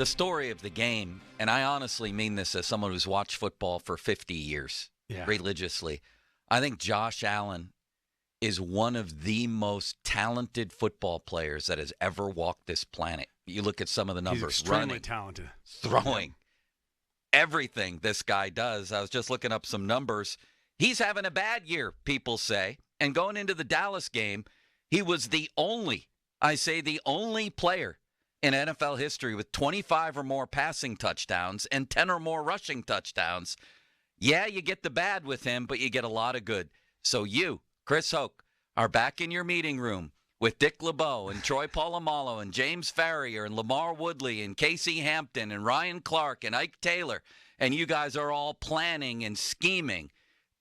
the story of the game, and I honestly mean this as someone who's watched football for 50 years religiously, I think Josh Allen is one of the most talented football players that has ever walked this planet. You look at some of the numbers. He's extremely running, talented. throwing, everything this guy does. I was just looking up some numbers. He's having a bad year, people say. And going into the Dallas game, he was the only player in NFL history with 25 or more passing touchdowns and 10 or more rushing touchdowns. Yeah, you get the bad with him, but you get a lot of good. So you, Chris Hoke, are back in your meeting room with Dick LeBeau and Troy Polamalu and James Farrier and Lamar Woodley and Casey Hampton and Ryan Clark and Ike Taylor, and you guys are all planning and scheming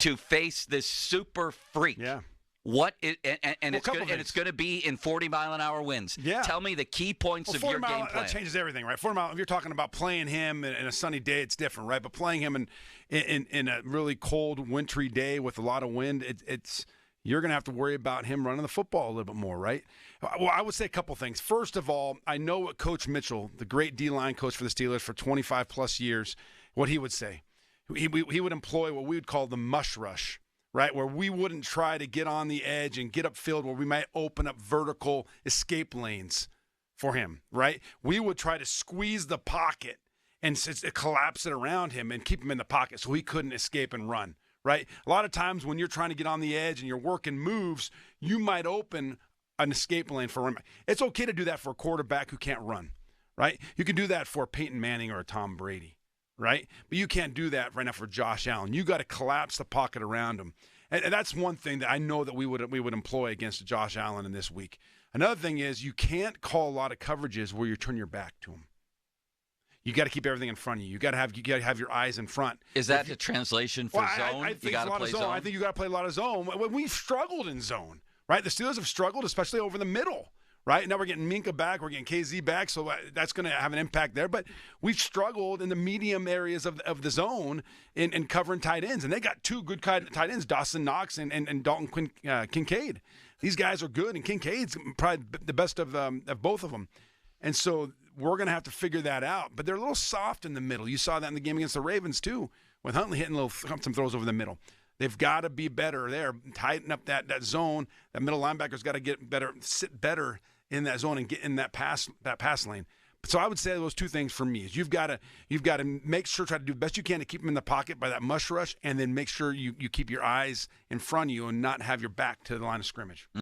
to face this super freak. Yeah. It's going to be in 40-mile-an-hour winds. Yeah. Tell me the key points of your game plan. That changes everything, right? 40 mile. If you're talking about playing him in a sunny day, it's different, right? But playing him in a really cold, wintry day with a lot of wind, it's you're going to have to worry about him running the football a little bit more, right? Well, I would say a couple things. First of all, I know what Coach Mitchell, the great D-line coach for the Steelers for 25-plus years, what he would say. He would employ what we would call the mush rush. Right, where we wouldn't try to get on the edge and get upfield where we might open up vertical escape lanes for him, right? We would try to squeeze the pocket and collapse it around him and keep him in the pocket so he couldn't escape and run, right? A lot of times when you're trying to get on the edge and you're working moves, you might open an escape lane for him. It's okay to do that for a quarterback who can't run, right? You can do that for Peyton Manning or a Tom Brady. Right? But you can't do that right now for Josh Allen. You got to collapse the pocket around him. And that's one thing that I know that we would employ against Josh Allen in this week. Another thing is you can't call a lot of coverages where you turn your back to him. You got to keep everything in front of you. You got to have your eyes in front. Is that the translation for zone? I think you got to play zone. I think you got to play a lot of zone. We've struggled in zone, right? The Steelers have struggled, especially over the middle. Right? Now we're getting Minka back. We're getting KZ back. So that's going to have an impact there. But we've struggled in the medium areas of the zone in covering tight ends. And they got two good tight ends, Dawson Knox and Dalton Kincaid. These guys are good. And Kincaid's probably the best of both of them. And so we're going to have to figure that out. But they're a little soft in the middle. You saw that in the game against the Ravens, too, with Huntley hitting some throws over the middle. They've got to be better there. Tighten up that zone. That middle linebacker's got to get better, sit better in that zone and get in that pass lane. So I would say those two things for me is you've got to make sure, try to do the best you can to keep him in the pocket by that mush rush, and then make sure you keep your eyes in front of you and not have your back to the line of scrimmage.